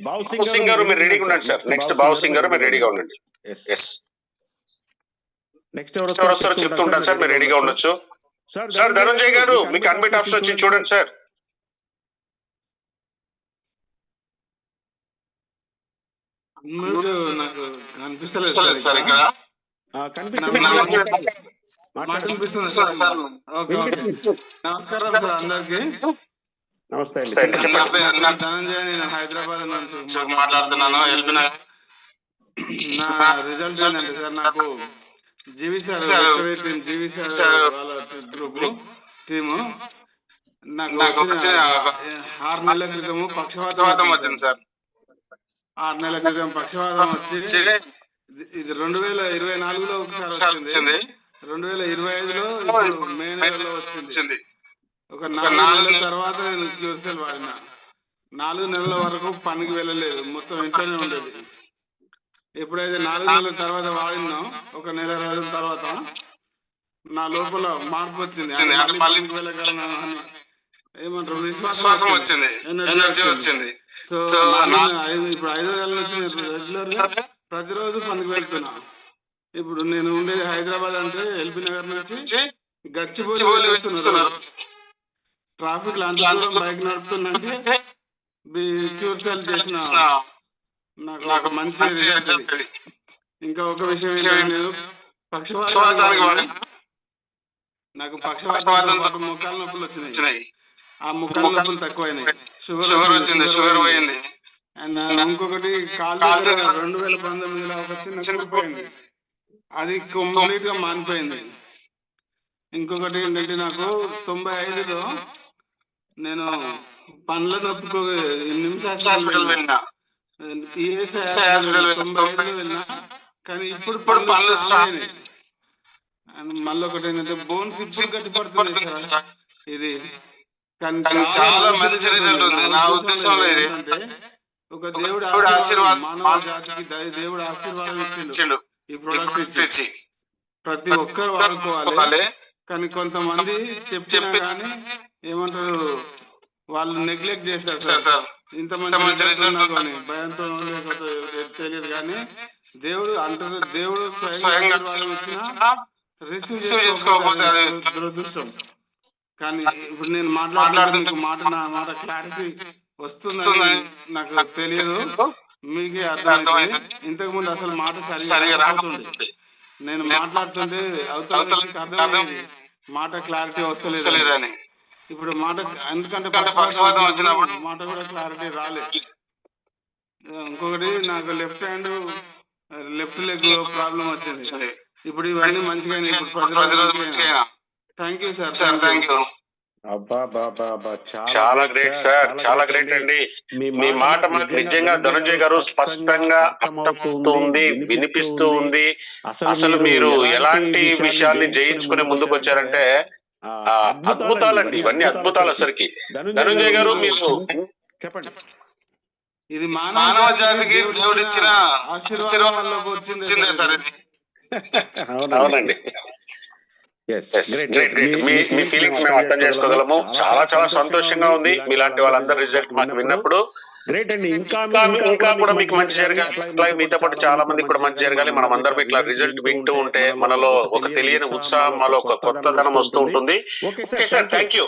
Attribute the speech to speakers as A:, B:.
A: బాబు సింగ్ గారు మీరు రెడీగా ఉండండి సార్. నెక్స్ట్ బాబు సింగ్ గారు మీరు రెడీగా ఉండండి. ఎస్. నెక్స్ట్ ఎవరు వస్తారో చెప్తుంటాను సార్, మీరు రెడీగా ఉండొచ్చు. సార్ ధనంజయ్ గారు మీకు అన్మిట్ ఆప్షన్ వచ్చింది చూడండి సార్.
B: నాకు కనిపిస్తలేదు సార్ ఇక్కడ. కనిపిస్తుంది సార్. నమస్కారం సార్ అందరికి.
A: నమస్తే అండి.
B: ధనంజయ్, నేను హైదరాబాద్ నుంచి మాట్లాడుతున్నాను. నా రిజల్ట్ ఏంటంటే సార్, నాకు జీవి సార్ వాళ్ళ గ్రూప్ టీము నాకు 6 నెలల క్రితము పక్షవాతం వచ్చింది సార్. 6 నెలల క్రితం పక్షవాతం వచ్చి ఇది 2024లో ఒకసారి వచ్చింది. 2025లో మే నెలలో వచ్చింది. ఒక 4 నెలల తర్వాత నేను క్యూర్సెల్ వాడిన. 4 నెలల వరకు పనికి వెళ్ళలేదు, మొత్తం ఇంట్లోనే ఉండేది. ఎప్పుడైతే 4 నెలల తర్వాత వాడినో, ఒక నెల రోజుల తర్వాత నా లోపల మార్పు వచ్చింది. పనికి వెళ్ళగలను అని ఏమంటారు, విశ్వాసం వచ్చింది, ఎనర్జీ వచ్చింది. సో ఇప్పుడు 5 నెలల నుంచి రెగ్యులర్ గా ప్రతిరోజు పనికి వెళ్తున్నా. ఇప్పుడు నేను ఉండేది హైదరాబాద్, అంటే ఎల్బీ నగర్ నుంచి గచ్చిబౌలి వెళ్తున్నారు. ట్రాఫిక్ లో అంత దూరం బైక్ నడుపుతుందంటే క్యూర్సెల్ చేసిన నాకు ఒక మంచి రిజల్ట్. ఇంకా ఒక విషయం ఏంటంటే, నేను పక్షవాతానికి నాకు పక్షవాతం ముఖాల నొప్పులు వచ్చినాయి. ఆ ముఖాల నొప్పులు తక్కువైనాయి. షుగర్ వచ్చింది, షుగర్ పోయింది. అండ్ ఇంకొకటి కాలు 2019లో వచ్చింది, అది కంప్లీట్ గా మానిపోయింది. ఇంకొకటి ఏంటంటే, నాకు 95లో నేను పండ్ల నొప్పికి నిమ్స్ హాస్పిటల్ వెళ్ళినా, ఈఎస్ఐ హాస్పిటల్ 95లో వెళ్ళినా. కానీ ఇప్పుడు పనులు స్టార్ట్ అయినాయి. అండ్ మళ్ళీ ఒకటి ఏంటంటే, బోన్స్ ఇప్పుడు గట్టి పడుతుంది సార్. ఇది కానీ చాలా మంచి రిజల్ట్ ఉంది. నా ఉద్దేశంలో ఏంటంటే, ఒక దేవుడు ఆశీర్వాదం, మానవ జాతికి దేవుడు ఆశీర్వాదం ఇచ్చిండు ఈ ప్రొడక్ట్ ఇచ్చి. ప్రతి ఒక్కరు వాడుకోవాలి. కానీ కొంతమంది చెప్పినా కానీ ఏమంటారు, వాళ్ళు నెగ్లెక్ట్ చేస్తారు సార్. ఇంత మంచి రిజల్ట్ ఉందని భయంతో తెలియదు. కానీ దేవుడు అంటారు, దేవుడు స్వయంగా రిసీవ్ చేసుకోకపోతే అది దురదృష్టం. కానీ ఇప్పుడు నేను మాట్లాడుతున్న మాట క్లారిటీ వస్తుందని నాకు తెలియదు, మీకే అర్థమైంది. ఇంతకు ముందు అసలు మాట సరిగా రాకపోతుంది. నేను మాట్లాడుతుంటే అవతల మాట క్లారిటీ వస్తలేదని. ఇప్పుడు మాట ఎందుకంటే పక్షవాతం వచ్చినప్పుడు మాట కూడా క్లారిటీ రాలేదు. ఇంకొకటి, నాకు left hand left leg problem వచ్చింది. ఇప్పుడు ఇవన్నీ మంచిగా ప్రతిరోజు మంచిగా. Thank you sir. Thank you.
A: చాలా గ్రేట్ సార్, చాలా గ్రేట్ అండి. మీ మాట మనకు నిజంగా ధనంజయ్ గారు స్పష్టంగా అర్థమవుతుంది, వినిపిస్తూ ఉంది. అసలు మీరు ఎలాంటి విషయాల్ని జయించుకుని ముందుకు వచ్చారంటే అద్భుతాలండి, ఇవన్నీ అద్భుతాలు. అసలుకి ధనంజయ్ గారు మీరు చెప్పండి.
B: ఇది మానవ జాతికి దేవుడు ఇచ్చిన ఆశీర్వాదాలకు వచ్చిందే సార్ ఇది.
A: అవునండి. మీ ఫీలింగ్స్ మేము అర్థం చేసుకోగలము. చాలా చాలా సంతోషంగా ఉంది మీలాంటి వాళ్ళందరి రిజల్ట్ మాకు విన్నప్పుడు. గ్రేట్ అండి. ఇంకా కూడా మీకు మంచి జరగాలి, అట్లాగే మీతో పాటు చాలా మంది కూడా మంచి జరగాలి. మనం అందరం ఇట్లా రిజల్ట్ వింటూ ఉంటే మనలో ఒక తెలియని ఉత్సాహం, మనలో ఒక కొత్తదనం వస్తూ ఉంటుంది. Okay sir, thank you.